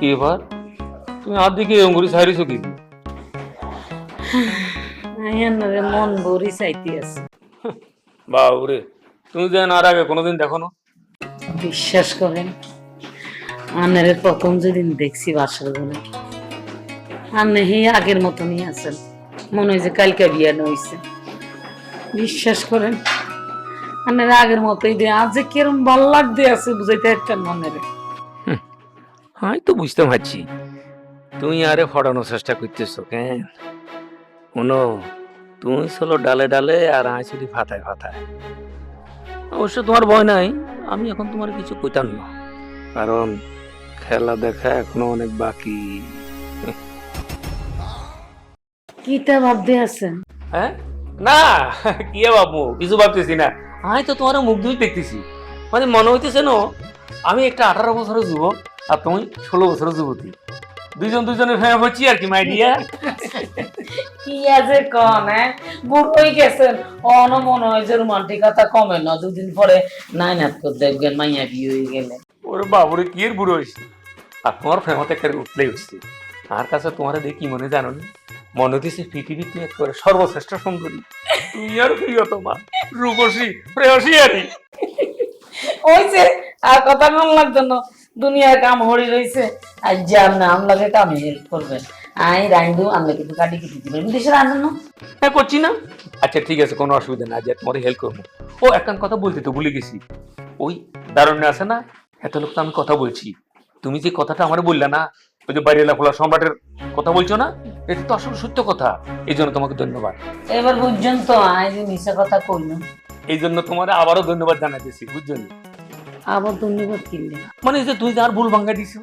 কি এবার তুমি আর দিকে অঙ্গুরি সাইরিছো কি? আয়ান্নারে মন ভরি চাইতে আছে। বাবুরে, তুমি যেন আর আগে কোনোদিন দেখো না। বিশ্বাস করেন, আন্নারে প্রথম যেদিন দেখছি বাসার ঘরে, আন্নে হে আগের মতনই আছেন, মনে হয় যে কালকে বিয়ে হইছে। বিশ্বাস করেন, আন্নারে আগের মতোই দিয়ে আজ যে কিরম ভাল লাগতে আছে বুঝাইতে পারতেন না আন্নারে। আমি তো বুঝতে পারছি তুমি আরে ফড়ানোর চেষ্টা করতেছো কেন। শোনো, তুমি চলো ডালে ডালে আর আমি চলি ফাতায় ফাতায়। অবশ্য তোমার ভয় নাই, আমি এখন তোমার কিছু কইতাম না, কারণ খেলা দেখা এখনো অনেক বাকি। কিটা ভাবতে আছেন? হ্যাঁ না, কি বাবু, কিছু ভাবতেছি না। আমি তো তোমার মুখ ধুই দেখতেছি, মানে মনে হইতেছে না আমি একটা 18 বছরের যুবক আর তুমি 16 বছরের যুবতী, দুইজন দুইজনের ফ্যামিলি হচ্ছি আর কি মাইডিয়া। কি আছে কম, হ্যাঁ বুড়োই গেছেন, অন মনে হয় যে রোমান্টিকতা কমে না, দুদিন পরে নাই নাত করে দেখবেন মাইয়া বিয়ে হয়ে গেলে। ওরে বাবুরে কি এর বুড়ো হয়েছে, আর তোমার ফ্যামিলিতে একটা উঠলেই উঠছে। আর কাছে তোমার দেখি মনে জানো না, মনে হইতেছে পৃথিবীর তুমি একেবারে সর্বশ্রেষ্ঠ সুন্দরী, তুমি আর প্রিয়তমা রূপসী প্রেয়সী আরই। ওই যে আর কথা কম লাগতো না, দুনিয়ার কাম হরি রইছে, আর যার নাম লাগে কামে হেল্প করবেন। আই রাইন্দু আমরা কিন্তু কাটি কেটে দিবেন, বিদেশে রাঁধুন না। হ্যাঁ করছি না, আচ্ছা ঠিক আছে, কোনো অসুবিধা না, যে তোমার হেল্প করবো। ও একটা কথা বলতে তো ভুলে গেছি, ওই দারুণ্য আছে না, এত লোক তো আমি কথা বলছি, তুমি যে কথাটা আমার বললে না, ওই যে বাড়িওয়ালা খোলা সম্রাটের কথা বলছো না, এটা তো আসলে সত্য কথা। এই জন্য তোমাকে ধন্যবাদ। এবার বুঝছেন তো আই যে মিশা কথা কইল, এই জন্য তোমার আবারও ধন্যবাদ জানাইতেছি, বুঝছেন? আবার ধন্যবাদ কিনলে। মানে এই যে তুই আর ভুল ভাঙ্গা দিছো।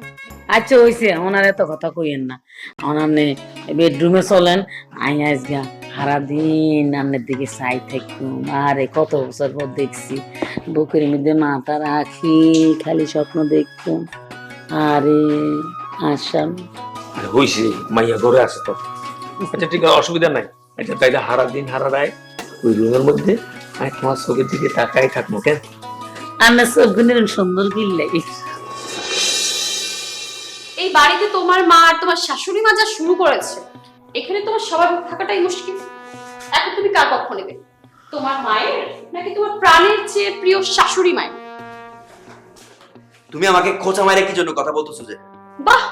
আচ্ছা হইছে, ওনার এত কথা কইেন না, ওনার বেডরুমে চলেন, আই আজগা সারাদিন আন্নের দিকে চাই থাকুম। আরে কত বছর পর দেখছি, বুকের মধ্যে মাথা রাখি খালি স্বপ্ন দেখতুম। আরে আসাম আরে হইছে, মাইয়া ঘরে আছে তো। আচ্ছা ঠিক আছে, অসুবিধা নাই। আচ্ছা তাইলে হারা দিন হারা রায় ওই রুমের মধ্যে আমি তোমার চোখের দিকে তাকাই থাকবো কেন? আন্নার চোখগুলো সুন্দর কিনলে। এই বাড়িতে তোমার মা আর তোমার শাশুড়ি মা যা শুরু করেছে, এখানে তোমার স্বাভাবিক থাকাটাই মুশকিল। এখন তুমি কার পক্ষ নেবে, তোমার মায়ের নাকি তোমার প্রাণের চেয়ে প্রিয় শাশুড়ি মায়ের? তুমি আমাকে খোঁচা মারে কি জন্য কথা বলতেছো যে? বাহ,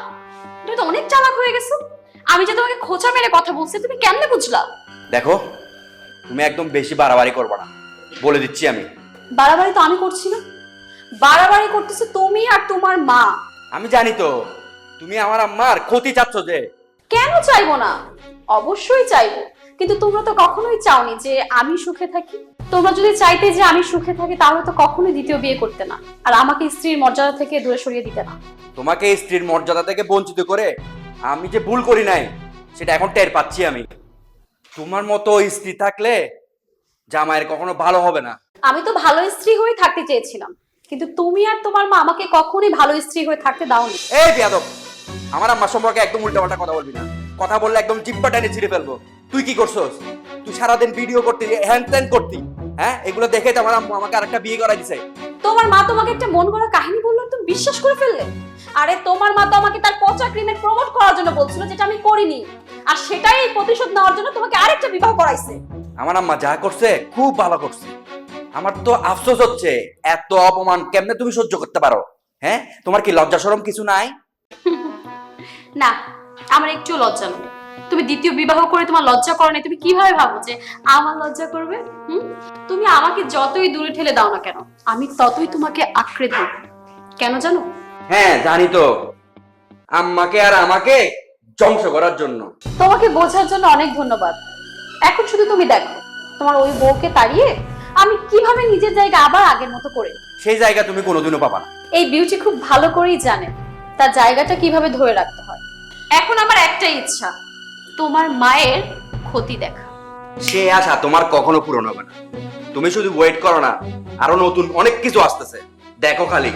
তুমি তো অনেক চালাক হয়ে গেছো। আমি যে তোমাকে খোঁচা মেরে কথা বলছি তুমি কেমনে বুঝলা? দেখো, তুমি একদম বেশি বাড়াবাড়ি করবে না, বলে দিচ্ছি আমি। বাড়াবাড়ি তো আমি করছি না, বাড়াবাড়ি করতেছে তুমি আর তোমার মা। আমি জানি তো তুমি আমার আম্মার ক্ষতি চাচ্ছ যে। কেন চাইবো না, অবশ্যই চাইবো, কিন্তু তোমরা তো কখনোই চাওনি যে আমি সুখে থাকি। তোমরা যদি চাইতে যে আমি সুখে থাকি তাহলে তো কখনোই দ্বিতীয় বিয়ে করতে না, আর আমাকে স্ত্রীর মর্যাদা থেকে দূরে সরিয়ে দিতে না। তোমাকে স্ত্রীর মর্যাদা থেকে বঞ্চিত করে আমি যে ভুল করি নাই সেটা এখন টের পাচ্ছি আমি। তোমার মতো স্ত্রী থাকলে জামাইয়ের কখনো ভালো হবে না। আমি তো ভালো স্ত্রী হয়ে থাকতে চেয়েছিলাম, কিন্তু তুমি আর তোমার মা আমাকে কখনোই ভালো স্ত্রী হয়ে থাকতে দাওনি। এই বেয়াদব, আমার আম্মা সম্পর্কে একদম উল্টাপাল্টা কথা বলবি না। কথা বললে একদম জিব্বা টেনে ছিঁড়ে ফেলবো। তুই কি করছস? তুই সারাদিন ভিডিও করতি, হ্যান ত্যান করতি, হ্যাঁ? এগুলো দেখে তো আমার আম্মু আমাকে আরেকটা বিয়ে করাই দিছে। তোমার মা তোমাকে একটা মন গড়া কাহিনী বললো, তুমি বিশ্বাস করে ফেললে। আরে তোমার মা তো আমাকে তার পচা ক্রিমের প্রমোট করার জন্য বলছিল, যেটা আমি করিনি, আর সেটাই এই প্রতিশোধ নেওয়ার জন্য তোমাকে আরেকটা বিবাহ করাইছে। আমার আম্মা যা করছে খুব ভালো করছে। আমার তো আফসোস হচ্ছে, এত অপমান কেমনে তুমি সহ্য করতে পারো? হ্যাঁ, তোমার কি লজ্জা শরম কিছু নাই? না, আমার একটু লজ্জা নেই। তুমি দ্বিতীয় বিবাহ করে তোমার লজ্জা করে না, তুমি কিভাবে ভাবো যে আমার লজ্জা করবে? তুমি আমাকে যতই দূরে ঠেলে দাও না কেন, আমি ততই তোমাকে আঁকড়ে ধরব। কেন জানো? হ্যাঁ জানি তো, আম্মাকে আর আমাকে ধ্বংস করার জন্য। তোমাকে বোঝার জন্য অনেক ধন্যবাদ। এখন শুধু তুমি দেখো, তোমার ওই বউকে তাড়িয়ে আমি কিভাবে নিজের জায়গা আবার আগের মতো করে। সেই জায়গা তুমি কোনোদিনও পাবা না। এই বিউটি খুব ভালো করেই জানে তার জায়গাটা কিভাবে ধরে রাখতে হয়। এখন আমার একটাই ইচ্ছা, তোমার মায়ের ক্ষতি দেখা। সে আশা তোমার কখনো পূরণ হবে না। তুমি শুধু ওয়েট করো না, আরো নতুন অনেক কিছু আসতেছে, দেখো খালি।